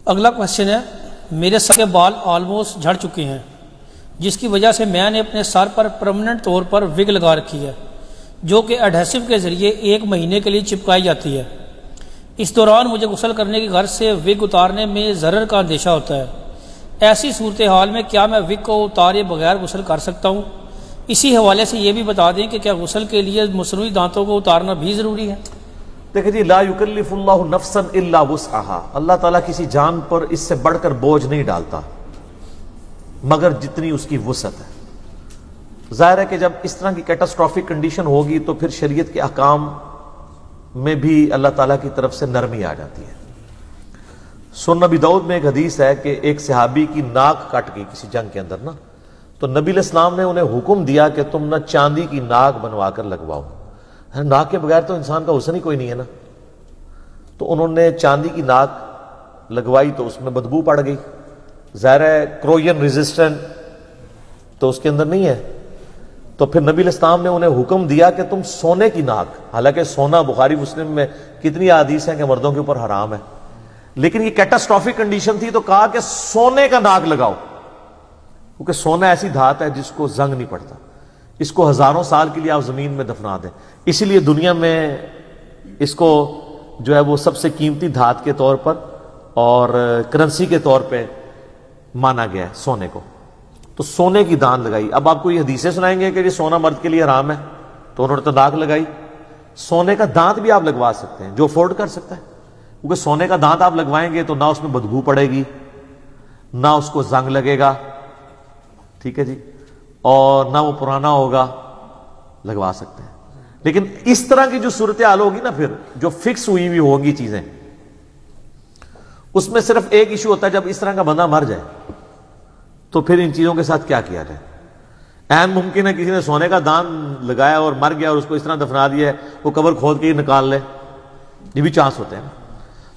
اگلا کوشچن ہے، میرے سر کے بال آلموسٹ جھڑ چکے ہیں، جس کی وجہ سے میں نے اپنے سر پر پرماننٹ طور پر وگ لگا رکھی ہے، جو کہ ایڈہیسو کے ذریعے 1 مہینے کے لیے چپکائی جاتی ہے۔ اس دوران مجھے غسل کرنے کی غرض سے وگ اتارنے میں ضرر کا اندیشہ ہوتا ہے۔ ایسی صورتحال میں کیا میں وگ کو اتارے بغیر غسل کر سکتا ہوں؟ اسی حوالے سے یہ بھی بتا دیں کہ کیا غسل کے لیے مصنوعی دانتوں کو اتارنا بھی ضروری ہے؟ دیکھیں جی، لا یکلف اللہ نفسا الا وسعها، اللہ تعالیٰ کسی جان پر اس سے بڑھ کر بوجھ نہیں ڈالتا مگر جتنی اس کی وسعت ہے۔ ظاہر ہے کہ جب اس طرح کی کیٹاسٹرافک کنڈیشن ہوگی تو پھر شریعت کے احکام میں بھی اللہ تعالیٰ کی طرف سے نرمی آ جاتی ہے۔ سنن نبی داؤد میں ایک حدیث ہے کہ ایک صحابی کی ناک کٹ گئی کسی جنگ کے اندر تو نبی علیہ السلام نے انہیں حکم دیا کہ تم چاندی کی ناک بنوا کر لگواؤ۔ ناک کے بغیر تو انسان کا حسن ہی کوئی نہیں ہے نا، تو انہوں نے چاندی کی ناک لگوائی تو اس میں بدبو پڑ گئی، ظاہر ہے کروین ریزسٹنٹ تو اس کے اندر نہیں ہے، تو پھر نبی علیہ السلام نے انہیں حکم دیا کہ تم سونے کی ناک، حالانکہ سونا بخاری مسلم میں کتنی حدیث ہیں کہ مردوں کے اوپر حرام ہے، لیکن یہ کیٹاسٹرافک کنڈیشن تھی تو کہا کہ سونے کا ناک لگاؤ، کیونکہ سونا ایسی دھات ہے جس کو زنگ نہیں پڑتا، اس کو ہزاروں سال کے لیے آپ زمین میں دفنا دیں، اسی لیے دنیا میں اس کو جو ہے وہ سب سے قیمتی دھات کے طور پر اور کرنسی کے طور پہ مانا گیا ہے سونے کو۔ تو سونے کی دان لگائی۔ اب آپ کو یہ حدیثیں سنائیں گے کہ یہ سونا مرد کے لیے حرام ہے، تو انہوں نے تو ناک لگائی۔ سونے کا دانت بھی آپ لگوا سکتے ہیں جو افورڈ کر سکتا ہے، کیونکہ سونے کا دانت آپ لگوائیں گے تو نہ اس میں بدبو پڑے گی، نہ اس کو زنگ لگے گا، ٹھیک ہے جی، اور نہ وہ پرانا ہوگا، لگوا سکتے ہیں۔ لیکن اس طرح کی جو صورتحال ہوگی نا، پھر جو فکس ہوئی ہوئی ہوں گی چیزیں، اس میں صرف ایک ایشو ہوتا ہے، جب اس طرح کا بندہ مر جائے تو پھر ان چیزوں کے ساتھ کیا کیا جائے۔ اہم ممکن ہے کسی نے سونے کا دان لگایا اور مر گیا اور اس کو اس طرح دفنا دیا ہے، وہ قبر کھود کے ہی نکال لے، یہ بھی چانس ہوتے ہیں نا۔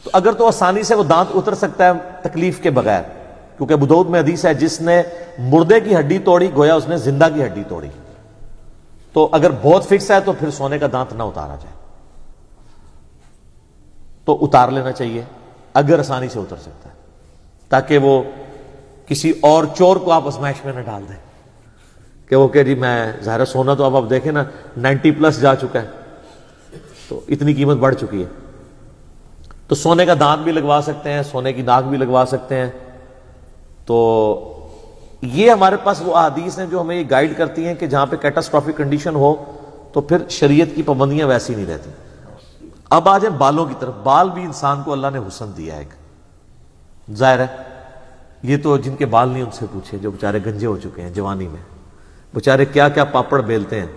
تو اگر تو آسانی سے وہ دانت اتر سکتا ہے تکلیف کے بغیر، کیونکہ ابو داؤد میں حدیث ہے جس نے مردے کی ہڈی توڑی گویا اس نے زندہ کی ہڈی توڑی، تو اگر بہت فکس ہے تو پھر سونے کا دانت نہ اتارا جائے، تو اتار لینا چاہیے اگر آسانی سے اتر سکتا ہے، تاکہ وہ کسی اور چور کو آپ ازمائش میں نہ ڈال دیں کہ وہ کہ جی میں ظاہر سونا تو اب آپ دیکھیں نا 90+ جا چکا ہے، تو اتنی قیمت بڑھ چکی ہے، تو سونے کا دانت بھی لگوا سکتے ہیں، سونے کی ناک بھی لگوا سکتے ہیں۔ تو یہ ہمارے پاس وہ احادیث ہیں جو ہمیں یہ گائیڈ کرتی ہیں کہ جہاں پہ کیٹاسٹرافک کنڈیشن ہو تو پھر شریعت کی پابندیاں ویسی نہیں رہتی۔ اب آ جائیں بالوں کی طرف۔ بال بھی انسان کو اللہ نے حسن دیا ہے ایک، ظاہر ہے یہ تو جن کے بال نہیں ان سے پوچھے، جو بےچارے گنجے ہو چکے ہیں جوانی میں، بےچارے کیا کیا پاپڑ بیلتے ہیں،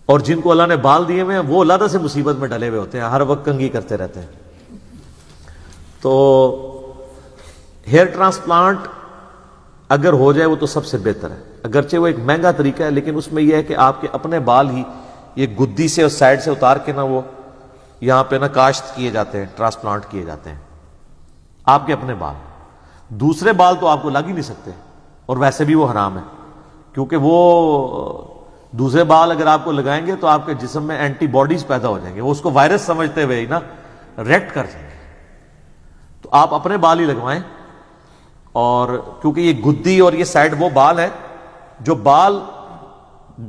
اور جن کو اللہ نے بال دیے ہوئے ہیں وہ علیحدہ سے مصیبت میں ڈلے ہوئے ہوتے ہیں، ہر وقت کنگھی کرتے رہتے ہیں۔ تو ہیئر ٹرانسپلانٹ اگر ہو جائے وہ تو سب سے بہتر ہے، اگرچہ وہ ایک مہنگا طریقہ ہے، لیکن اس میں یہ ہے کہ آپ کے اپنے بال ہی یہ گدی سے اور سائڈ سے اتار کے نا وہ یہاں پہ نا کاشت کیے جاتے ہیں، ٹرانسپلانٹ کیے جاتے ہیں، آپ کے اپنے بال۔ دوسرے بال تو آپ کو لگ ہی نہیں سکتے، اور ویسے بھی وہ حرام ہے، کیونکہ وہ دوسرے بال اگر آپ کو لگائیں گے تو آپ کے جسم میں اینٹی باڈیز پیدا ہو جائیں گے، وہ اس کو وائرس سمجھتے ہوئے ہی نا ریکٹ کر جائیں گے۔ تو آپ اپنے بال ہی لگوائیں، اور کیونکہ یہ گدی اور یہ سائڈ وہ بال ہے جو بال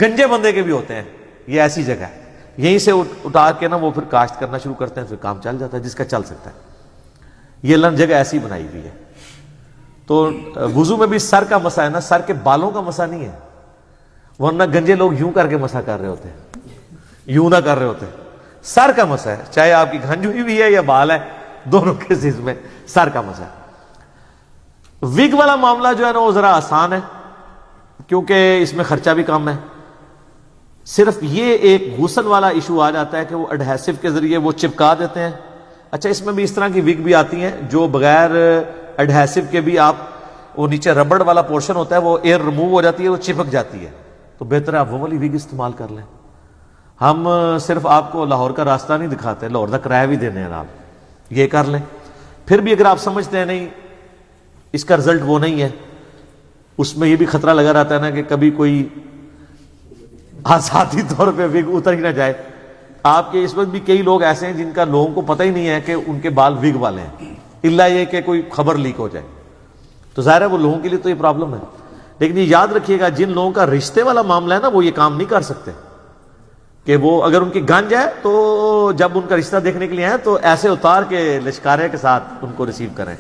گنجے بندے کے بھی ہوتے ہیں، یہ ایسی جگہ ہے، یہیں سے اٹھا کے نا وہ پھر کاشت کرنا شروع کرتے ہیں، پھر کام چل جاتا ہے جس کا چل سکتا ہے۔ یہ اللہ نے جگہ ایسی بنائی ہوئی ہے۔ تو وضو میں بھی سر کا مسا ہے نا، سر کے بالوں کا مسا نہیں ہے، ورنہ گنجے لوگ یوں کر کے مسا کر رہے ہوتے ہیں، یوں نہ کر رہے ہوتے، سر کا مسا ہے، چاہے آپ کی گھنج ہوئی بھی ہے یا بال ہے، دونوں کیسز میں سر کا مسا ہے۔ وگ والا معاملہ جو ہے نا وہ ذرا آسان ہے، کیونکہ اس میں خرچہ بھی کم ہے، صرف یہ ایک غسل والا ایشو آ جاتا ہے کہ وہ اڈہیسو کے ذریعے وہ چپکا دیتے ہیں۔ اچھا، اس میں بھی اس طرح کی وگ بھی آتی ہیں جو بغیر اڈہیسو کے بھی آپ، وہ نیچے ربڑ والا پورشن ہوتا ہے وہ ایئر ریموو ہو جاتی ہے، وہ چپک جاتی ہے، تو بہتر ہے آپ وہ والی وگ استعمال کر لیں۔ ہم صرف آپ کو لاہور کا راستہ نہیں دکھاتے، لاہور کا کرایہ بھی دینے ہیں، آپ یہ کر لیں۔ پھر بھی اگر آپ سمجھتے ہیں نہیں اس کا رزلٹ وہ نہیں ہے، اس میں یہ بھی خطرہ لگا رہتا ہے نا کہ کبھی کوئی ذاتی طور پہ وگ اتر ہی نہ جائے۔ آپ کے اس وقت بھی کئی لوگ ایسے ہیں جن کا لوگوں کو پتہ ہی نہیں ہے کہ ان کے بال وگ والے ہیں، الا یہ کہ کوئی خبر لیک ہو جائے. تو ظاہر ہے وہ لوگوں کے لیے تو یہ پرابلم ہے. لیکن یہ یاد رکھیے گا جن لوگوں کا رشتے والا معاملہ ہے نا وہ یہ کام نہیں کر سکتے کہ وہ اگر ان کی گنج ہے تو جب ان کا رشتہ دیکھنے کے لیے ہیں تو ایسے اتار کے لشکارے کے ساتھ ان کو ریسیو کریں.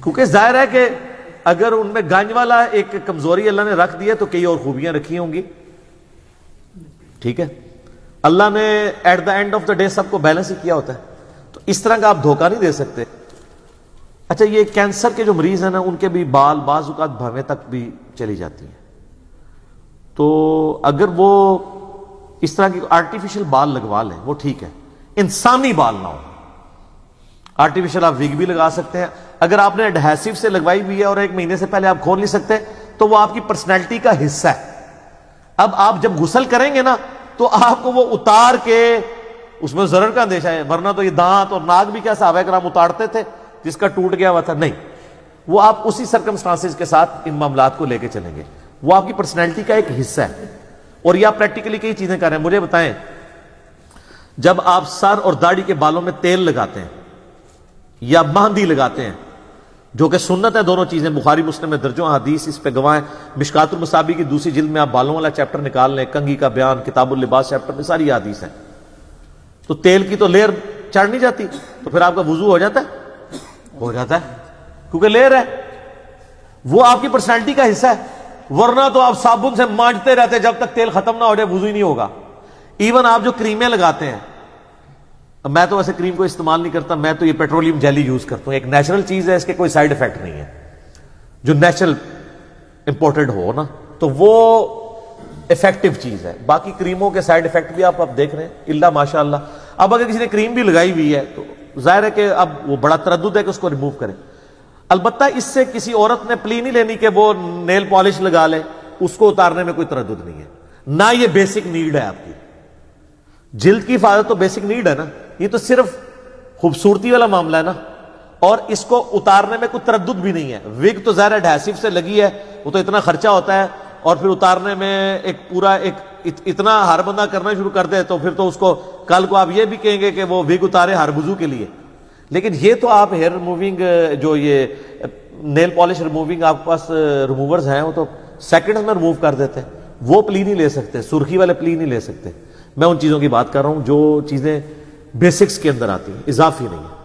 کیونکہ ظاہر ہے کہ اگر ان میں گنج والا ایک کمزوری اللہ نے رکھ دی ہے تو کئی اور خوبیاں رکھی ہوں گی. ٹھیک ہے, اللہ نے at the end of the day سب کو بیلنس ہی کیا ہوتا ہے, تو اس طرح کا آپ دھوکہ نہیں دے سکتے. اچھا, یہ کینسر کے جو مریض ہیں نا ان کے بھی بال بعض اوقات بھویں تک بھی چلی جاتی ہیں. تو اگر وہ اس طرح کی آرٹیفیشل بال لگوا لیں وہ ٹھیک ہے, انسانی بال نہ ہو. آرٹیفیشل آپ وگ بھی لگا سکتے ہیں. اگر آپ نے ایڈہیسو سے لگوائی ہوئی ہے اور 1 مہینے سے پہلے آپ کھول نہیں سکتے تو وہ آپ کی پرسنالٹی کا حصہ ہے. اب آپ جب غسل کریں گے نا تو آپ کو وہ اتار کے, اس میں ضرر کا اندیشہ ہے, ورنہ تو یہ دانت اور ناک بھی کیا صحابہ کرام اتارتے تھے جس کا ٹوٹ گیا ہوا تھا, نہیں, وہ آپ اسی سرکمسٹانسز کے ساتھ ان معاملات کو لے کے چلیں گے. وہ آپ کی پرسنالٹی کا ایک حصہ ہے. اور یہ آپ پریکٹیکلی کئی چیزیں کر رہے ہیں. مجھے بتائیں, جب آپ سر اور داڑھی کے بالوں میں تیل لگاتے ہیں یا مہندی لگاتے ہیں, جو کہ سنت ہے, دونوں چیزیں بخاری مسلم میں درجوں حدیث اس پہ گواہ ہیں. مشکات المصابیح کی 2ری جلد میں آپ بالوں والا چیپٹر نکال لیں, کنگھی کا بیان, کتاب اللباس چیپٹر میں ساری حدیث ہیں. تو تیل کی تو لیئر چڑھ نہیں جاتی, تو پھر آپ کا وضو ہو جاتا ہے؟ ہو جاتا ہے, کیونکہ لیئر ہے. وہ آپ کی پرسنالٹی کا حصہ ہے. ورنہ تو آپ صابن سے مانجتے رہتے جب تک تیل ختم نہ ہو جائے, وضو ہی نہیں ہوگا. ایون آپ جو کریمیں لگاتے ہیں, میں تو ویسے کریم کو استعمال نہیں کرتا, میں تو یہ پیٹرولیم جیلی یوز کرتا ہوں. ایک نیچرل چیز ہے, اس کے کوئی سائیڈ افیکٹ نہیں ہے. جو نیچرل امپورٹڈ ہو نا تو وہ افیکٹو چیز ہے. باقی کریموں کے سائیڈ افیکٹ بھی آپ دیکھ رہے ہیں, اللہ ماشاء اللہ. اب اگر کسی نے کریم بھی لگائی ہوئی ہے تو ظاہر ہے کہ اب وہ بڑا تردد ہے کہ اس کو ریموو کرے. البتہ اس سے کسی عورت نے پلی نہیں لینی کہ وہ نیل پالش لگا لے, اس کو اتارنے میں کوئی تردد نہیں ہے. نہ یہ بیسک نیڈ ہے آپ کی. جلد کی حفاظت تو بیسک نیڈ ہے نا, یہ تو صرف خوبصورتی والا معاملہ ہے نا, اور اس کو اتارنے میں کوئی تردد بھی نہیں ہے. وگ تو ظاہر ایڈہیسو سے لگی ہے, وہ تو اتنا خرچہ ہوتا ہے, اور پھر اتارنے میں ایک پورا اتنا ہر بندہ کرنا شروع کر دے تو پھر تو اس کو کل کو آپ یہ بھی کہیں گے کہ وہ وگ اتارے ہر وضو کے لیے. لیکن یہ تو آپ ہیئر ریموونگ, جو یہ نیل پالش ریموونگ آپ کے پاس ریموورز ہیں, وہ تو سیکنڈز میں ریموو کر دیتے ہیں. وہ پلی نہیں لے سکتے, سرخی والے پلی نہیں لے سکتے. میں ان چیزوں کی بات کر رہا ہوں جو چیزیں بیسکس کے اندر آتی ہیں, اضافی نہیں ہے.